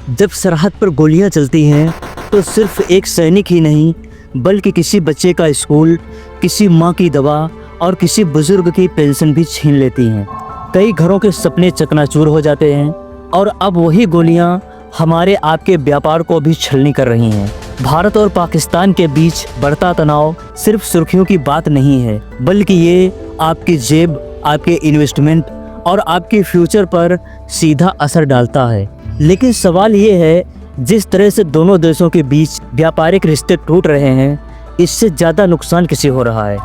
जब सरहद पर गोलियां चलती हैं तो सिर्फ एक सैनिक ही नहीं बल्कि किसी बच्चे का स्कूल, किसी माँ की दवा और किसी बुजुर्ग की पेंशन भी छीन लेती हैं। कई घरों के सपने चकनाचूर हो जाते हैं और अब वही गोलियां हमारे आपके व्यापार को भी छलनी कर रही हैं। भारत और पाकिस्तान के बीच बढ़ता तनाव सिर्फ सुर्खियों की बात नहीं है, बल्कि ये आपकी जेब, आपके इन्वेस्टमेंट और आपके फ्यूचर पर सीधा असर डालता है। लेकिन सवाल ये है, जिस तरह से दोनों देशों के बीच व्यापारिक रिश्ते टूट रहे हैं, इससे ज़्यादा नुकसान किसे हो रहा है?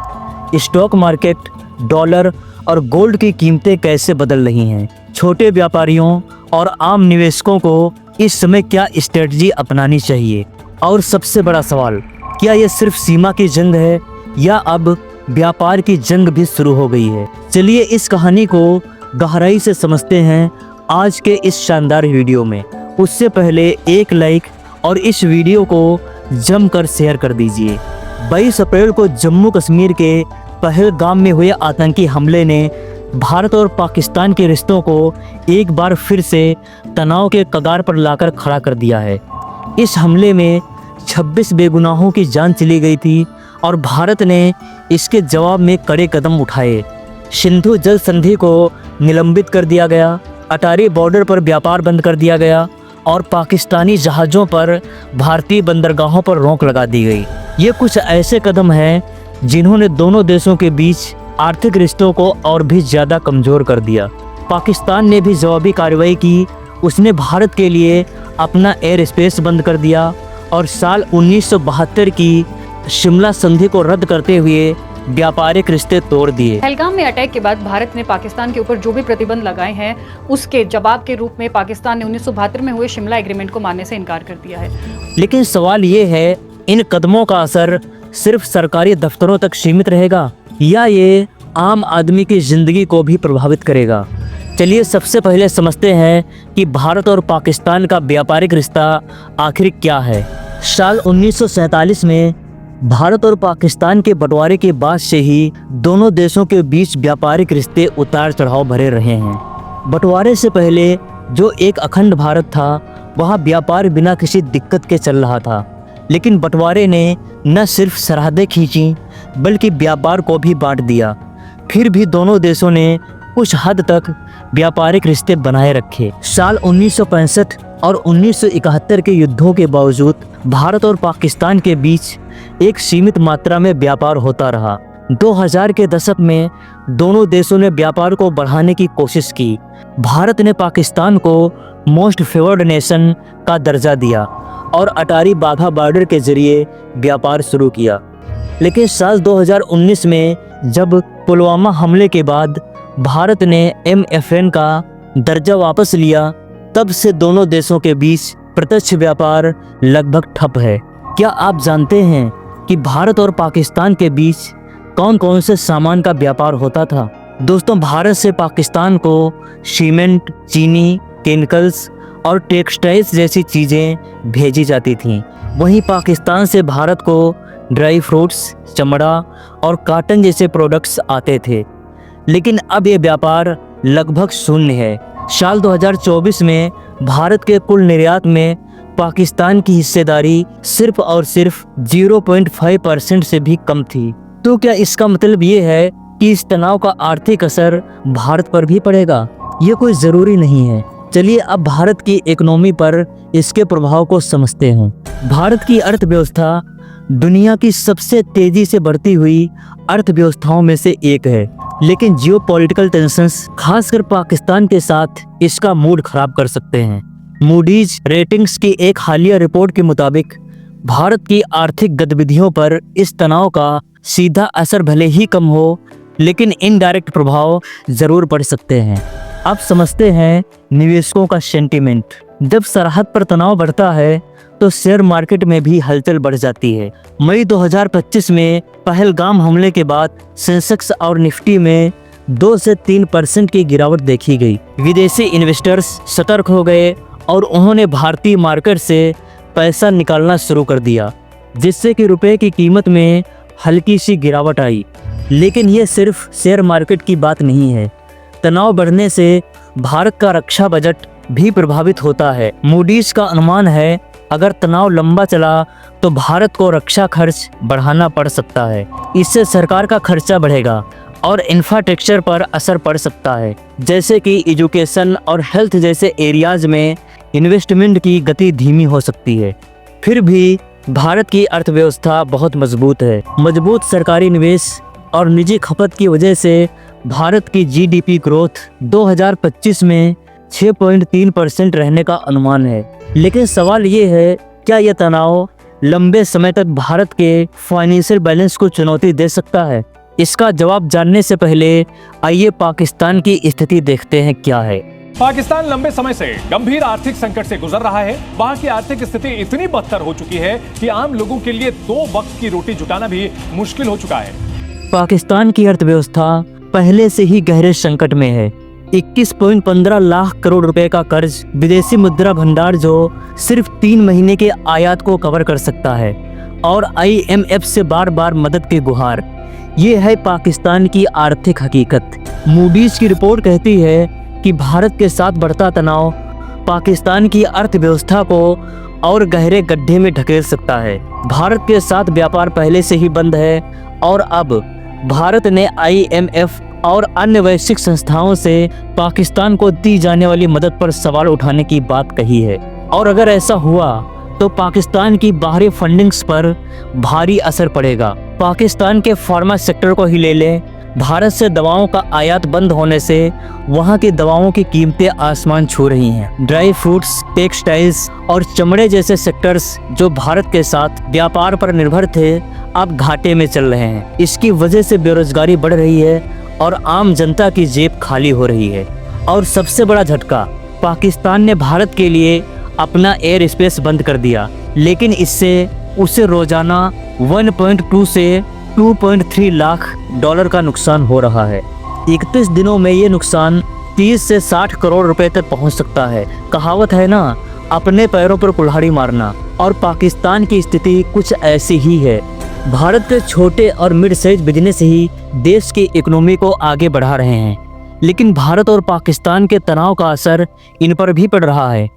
स्टॉक मार्केट, डॉलर और गोल्ड की कीमतें कैसे बदल रही हैं? छोटे व्यापारियों और आम निवेशकों को इस समय क्या स्ट्रेटजी अपनानी चाहिए? और सबसे बड़ा सवाल, क्या ये सिर्फ सीमा की जंग है या अब व्यापार की जंग भी शुरू हो गई है? चलिए इस कहानी को गहराई से समझते हैं आज के इस शानदार वीडियो में। उससे पहले एक लाइक और इस वीडियो को जमकर शेयर कर दीजिए। 22 अप्रैल को जम्मू कश्मीर के पहलगाम में हुए आतंकी हमले ने भारत और पाकिस्तान के रिश्तों को एक बार फिर से तनाव के कगार पर लाकर खड़ा कर दिया है। इस हमले में 26 बेगुनाहों की जान चली गई थी और भारत ने इसके जवाब में कड़े कदम उठाए। सिंधु जल संधि को निलंबित कर दिया गया, अटारी बॉर्डर पर व्यापार बंद कर दिया गया और पाकिस्तानी जहाज़ों पर भारतीय बंदरगाहों पर रोक लगा दी गई। ये कुछ ऐसे कदम हैं जिन्होंने दोनों देशों के बीच आर्थिक रिश्तों को और भी ज़्यादा कमज़ोर कर दिया। पाकिस्तान ने भी जवाबी कार्रवाई की। उसने भारत के लिए अपना एयर स्पेस बंद कर दिया और साल 1972 की शिमला संधि को रद्द करते हुए व्यापारिक रिश्ते तोड़ दिए। पहलगाम में अटैक के बाद भारत ने पाकिस्तान के ऊपर जो भी प्रतिबंध लगाए हैं, उसके जवाब के रूप में पाकिस्तान ने 1972 में हुए शिमला एग्रीमेंट को मानने से इनकार कर दिया है। लेकिन सवाल ये है, इन कदमों का असर सिर्फ सरकारी दफ्तरों तक सीमित रहेगा या ये आम आदमी की जिंदगी को भी प्रभावित करेगा? चलिए सबसे पहले समझते हैं कि भारत और पाकिस्तान का व्यापारिक रिश्ता आखिर क्या है। साल 1947 में भारत और पाकिस्तान के बंटवारे के बाद से ही दोनों देशों के बीच व्यापारिक रिश्ते उतार चढ़ाव भरे रहे हैं। बंटवारे से पहले जो एक अखंड भारत था, वहाँ व्यापार बिना किसी दिक्कत के चल रहा था। लेकिन बंटवारे ने न सिर्फ सरहदें खींची बल्कि व्यापार को भी बांट दिया। फिर भी दोनों देशों ने कुछ हद तक व्यापारिक रिश्ते बनाए रखे। साल 1965 और 1971 के युद्धों के बावजूद भारत और पाकिस्तान के बीच एक सीमित मात्रा में व्यापार होता रहा। 2000 के दशक में दोनों देशों ने व्यापार को बढ़ाने की कोशिश की। भारत ने पाकिस्तान को मोस्ट फेवर्ड नेशन का दर्जा दिया और अटारी वाघा बॉर्डर के जरिए व्यापार शुरू किया। लेकिन साल 2019 में जब पुलवामा हमले के बाद भारत ने MFN का दर्जा वापस लिया, तब से दोनों देशों के बीच प्रत्यक्ष व्यापार लगभग ठप है। क्या आप जानते हैं कि भारत और पाकिस्तान के बीच कौन कौन से सामान का व्यापार होता था? दोस्तों, भारत से पाकिस्तान को सीमेंट, चीनी, केमिकल्स और टेक्सटाइल्स जैसी चीज़ें भेजी जाती थीं। वहीं पाकिस्तान से भारत को ड्राई फ्रूट्स, चमड़ा और कॉटन जैसे प्रोडक्ट्स आते थे। लेकिन अब ये व्यापार लगभग शून्य है। साल 2024 में भारत के कुल निर्यात में पाकिस्तान की हिस्सेदारी सिर्फ और सिर्फ 0.5% से भी कम थी। तो क्या इसका मतलब ये है कि इस तनाव का आर्थिक असर भारत पर भी पड़ेगा? ये कोई ज़रूरी नहीं है। चलिए अब भारत की इकोनॉमी पर इसके प्रभाव को समझते हैं। भारत की अर्थव्यवस्था दुनिया की सबसे तेजी से बढ़ती हुई अर्थव्यवस्थाओं में से एक है। लेकिन जियोपॉलिटिकल टेंशंस खासकर पाकिस्तान के साथ इसका मूड खराब कर सकते हैं। मूडीज रेटिंग्स की एक हालिया रिपोर्ट के मुताबिक भारत की आर्थिक गतिविधियों पर इस तनाव का सीधा असर भले ही कम हो, लेकिन इनडायरेक्ट प्रभाव जरूर पड़ सकते हैं। अब समझते हैं निवेशकों का सेंटीमेंट। जब सरहद पर तनाव बढ़ता है तो शेयर मार्केट में भी हलचल बढ़ जाती है। मई 2025 में पहलगाम हमले के बाद सेंसेक्स और निफ्टी में 2 से 3% की गिरावट देखी गई। विदेशी इन्वेस्टर्स सतर्क हो गए और उन्होंने भारतीय मार्केट से पैसा निकालना शुरू कर दिया, जिससे कि रुपए की कीमत में हल्की सी गिरावट आई। लेकिन ये सिर्फ शेयर मार्केट की बात नहीं है। तनाव बढ़ने से भारत का रक्षा बजट भी प्रभावित होता है। मूडीज का अनुमान है अगर तनाव लंबा चला तो भारत को रक्षा खर्च बढ़ाना पड़ सकता है। इससे सरकार का खर्चा बढ़ेगा और इंफ्रास्ट्रक्चर पर असर पड़ सकता है, जैसे कि एजुकेशन और हेल्थ जैसे एरियाज में इन्वेस्टमेंट की गति धीमी हो सकती है। फिर भी भारत की अर्थव्यवस्था बहुत मजबूत है। मजबूत सरकारी निवेश और निजी खपत की वजह से भारत की जीडीपी ग्रोथ 2025 में 6.3% रहने का अनुमान है। लेकिन सवाल ये है, क्या यह तनाव लंबे समय तक भारत के फाइनेंशियल बैलेंस को चुनौती दे सकता है? इसका जवाब जानने से पहले आइए पाकिस्तान की स्थिति देखते हैं क्या है। पाकिस्तान लंबे समय से गंभीर आर्थिक संकट से गुजर रहा है। वहां की आर्थिक स्थिति इतनी बदतर हो चुकी है कि आम लोगों के लिए 2 वक्त की रोटी जुटाना भी मुश्किल हो चुका है। पाकिस्तान की अर्थव्यवस्था पहले से ही गहरे संकट में है। 21.15 लाख करोड़ रुपए का कर्ज, विदेशी मुद्रा भंडार जो सिर्फ 3 महीने के आयात को कवर कर सकता है, और IMF से बार बार मदद की गुहार। ये है पाकिस्तान की आर्थिक हकीकत। मूडीज की रिपोर्ट कहती है कि भारत के साथ बढ़ता तनाव पाकिस्तान की अर्थव्यवस्था को और गहरे गड्ढे में ढकेल सकता है। भारत के साथ व्यापार पहले से ही बंद है और अब भारत ने IMF और अन्य वैश्विक संस्थाओं से पाकिस्तान को दी जाने वाली मदद पर सवाल उठाने की बात कही है। और अगर ऐसा हुआ तो पाकिस्तान की बाहरी फंडिंग्स पर भारी असर पड़ेगा। पाकिस्तान के फार्मा सेक्टर को ही ले लें। भारत से दवाओं का आयात बंद होने से वहां की दवाओं की कीमतें आसमान छू रही हैं। ड्राई फ्रूट्स, टेक्सटाइल्स और चमड़े जैसे सेक्टर्स जो भारत के साथ व्यापार पर निर्भर थे, अब घाटे में चल रहे हैं। इसकी वजह से बेरोजगारी बढ़ रही है और आम जनता की जेब खाली हो रही है। और सबसे बड़ा झटका, पाकिस्तान ने भारत के लिए अपना एयर स्पेस बंद कर दिया, लेकिन इससे उसे रोजाना 1.2 से 2.3 लाख डॉलर का नुकसान हो रहा है। 31 दिनों में ये नुकसान 30 से 60 करोड़ रुपए तक पहुंच सकता है। कहावत है ना, अपने पैरों पर कुल्हाड़ी मारना। और पाकिस्तान की स्थिति कुछ ऐसी ही है। भारत के छोटे और मिड साइज बिजनेस ही देश की इकोनॉमी को आगे बढ़ा रहे हैं, लेकिन भारत और पाकिस्तान के तनाव का असर इन पर भी पड़ रहा है।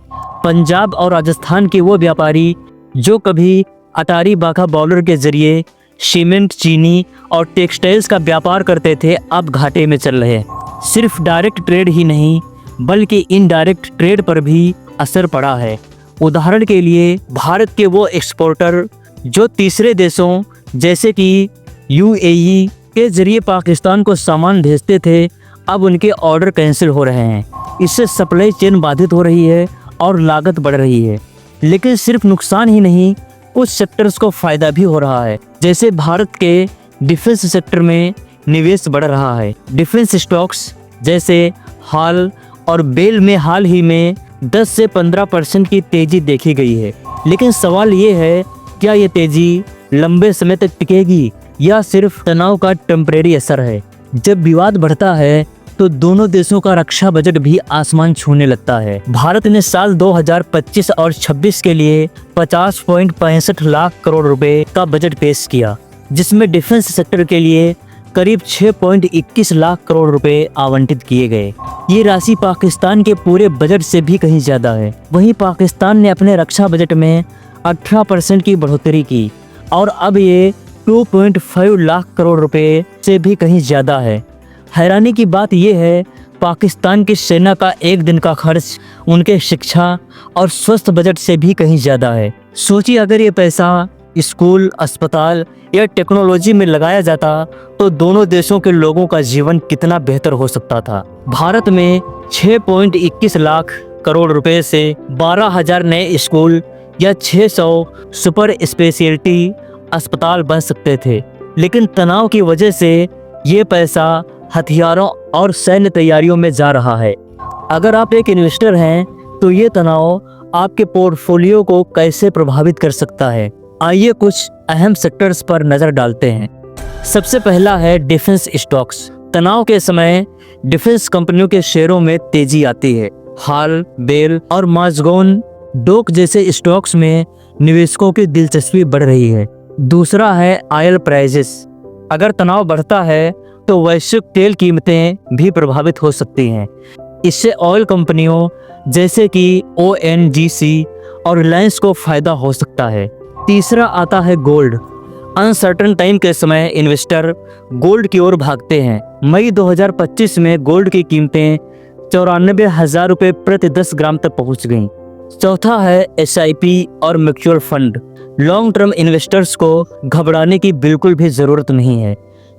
पंजाब और राजस्थान के वो व्यापारी जो कभी अटारी बाघा बॉर्डर के जरिए सीमेंट, चीनी और टेक्सटाइल्स का व्यापार करते थे, अब घाटे में चल रहे हैं। सिर्फ डायरेक्ट ट्रेड ही नहीं बल्कि इनडायरेक्ट ट्रेड पर भी असर पड़ा है। उदाहरण के लिए भारत के वो एक्सपोर्टर जो तीसरे देशों जैसे कि UAE के जरिए पाकिस्तान को सामान भेजते थे, अब उनके ऑर्डर कैंसिल हो रहे हैं। इससे सप्लाई चेन बाधित हो रही है और लागत बढ़ रही है। लेकिन सिर्फ नुकसान ही नहीं, कुछ सेक्टर्स को फायदा भी हो रहा है। जैसे भारत के डिफेंस सेक्टर में निवेश बढ़ रहा है। डिफेंस स्टॉक्स जैसे हाल और बेल में हाल ही में 10 से 15% की तेजी देखी गई है। लेकिन सवाल ये है, क्या ये तेजी लंबे समय तक टिकेगी या सिर्फ तनाव का टेम्परेरी असर है? जब विवाद बढ़ता है तो दोनों देशों का रक्षा बजट भी आसमान छूने लगता है। भारत ने साल 2025 और 26 के लिए 50.65 लाख करोड़ रुपए का बजट पेश किया, जिसमें डिफेंस सेक्टर के लिए करीब 6.21 लाख करोड़ रुपए आवंटित किए गए। ये राशि पाकिस्तान के पूरे बजट से भी कहीं ज्यादा है। वहीं पाकिस्तान ने अपने रक्षा बजट में 18% की बढ़ोतरी की और अब ये 2.5 लाख करोड़ रुपए से भी कहीं ज्यादा है। हैरानी की बात यह है, पाकिस्तान की सेना का एक दिन का खर्च उनके शिक्षा और स्वास्थ्य बजट से भी कहीं ज़्यादा है। सोचिए, अगर ये पैसा स्कूल, अस्पताल या टेक्नोलॉजी में लगाया जाता तो दोनों देशों के लोगों का जीवन कितना बेहतर हो सकता था। भारत में 6.21 लाख करोड़ रुपए से 12,000 नए स्कूल या 600 सुपर स्पेशलिटी अस्पताल बन सकते थे, लेकिन तनाव की वजह से ये पैसा हथियारों और सैन्य तैयारियों में जा रहा है। अगर आप एक इन्वेस्टर हैं तो ये तनाव आपके पोर्टफोलियो को कैसे प्रभावित कर सकता है? आइए कुछ अहम सेक्टर्स पर नज़र डालते हैं। सबसे पहला है डिफेंस स्टॉक्स। तनाव के समय डिफेंस कंपनियों के शेयरों में तेजी आती है। हाल, बेल और माजगोन डोक जैसे स्टॉक्स में निवेशकों की दिलचस्पी बढ़ रही है। दूसरा है ऑयल प्राइसेस। अगर तनाव बढ़ता है तो वैश्विक तेल कीमतें भी प्रभावित हो सकती हैं। इससे ऑयल कंपनियों जैसे कि ONGC और रिलायंस को फायदा हो सकता है। तीसरा आता है गोल्ड। अनसर्टन टाइम के समय इन्वेस्टर गोल्ड की ओर भागते हैं। मई 2025 में गोल्ड की कीमतें 94,000 रुपये प्रति 10 ग्राम तक पहुंच गईं। चौथा है SIP और mutual fund. Long term investors को घबराने की बिल्कुल भी ज़रूरत नहीं है,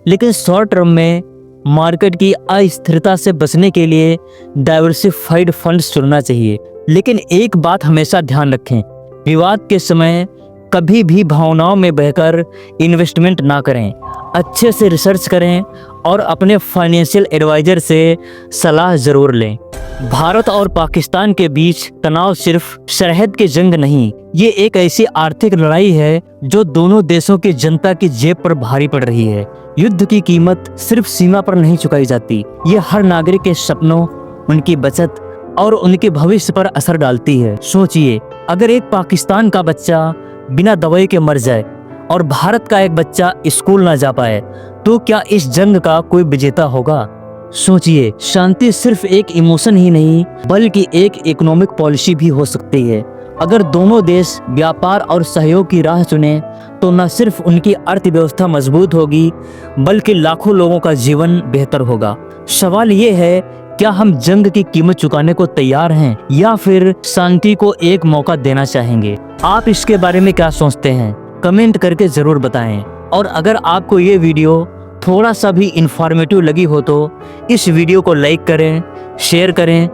लेकिन शॉर्ट टर्म में मार्केट की अस्थिरता से बचने के लिए डाइवर्सिफाइड फंड्स चुनना चाहिए। लेकिन एक बात हमेशा ध्यान रखें, विवाद के समय कभी भी भावनाओं में बहकर इन्वेस्टमेंट ना करें। अच्छे से रिसर्च करें और अपने फाइनेंशियल एडवाइजर से सलाह ज़रूर लें। भारत और पाकिस्तान के बीच तनाव सिर्फ सरहद की जंग नहीं, ये एक ऐसी आर्थिक लड़ाई है जो दोनों देशों की जनता की जेब पर भारी पड़ रही है। युद्ध की कीमत सिर्फ सीमा पर नहीं चुकाई जाती, ये हर नागरिक के सपनों, उनकी बचत और उनके भविष्य पर असर डालती है। सोचिए, अगर एक पाकिस्तान का बच्चा बिना दवाई के मर जाए और भारत का एक बच्चा स्कूल ना जा पाए, तो क्या इस जंग का कोई विजेता होगा? सोचिए, शांति सिर्फ एक इमोशन ही नहीं बल्कि एक इकोनॉमिक पॉलिसी भी हो सकती है। अगर दोनों देश व्यापार और सहयोग की राह चुने तो न सिर्फ उनकी अर्थव्यवस्था मजबूत होगी बल्कि लाखों लोगों का जीवन बेहतर होगा। सवाल ये है, क्या हम जंग की कीमत चुकाने को तैयार हैं या फिर शांति को एक मौका देना चाहेंगे? आप इसके बारे में क्या सोचते हैं? कमेंट करके ज़रूर बताएं। और अगर आपको ये वीडियो थोड़ा सा भी इंफॉर्मेटिव लगी हो तो इस वीडियो को लाइक करें, शेयर करें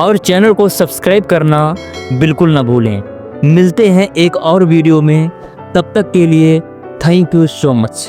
और चैनल को सब्सक्राइब करना बिल्कुल ना भूलें। मिलते हैं एक और वीडियो में, तब तक के लिए थैंक यू सो मच।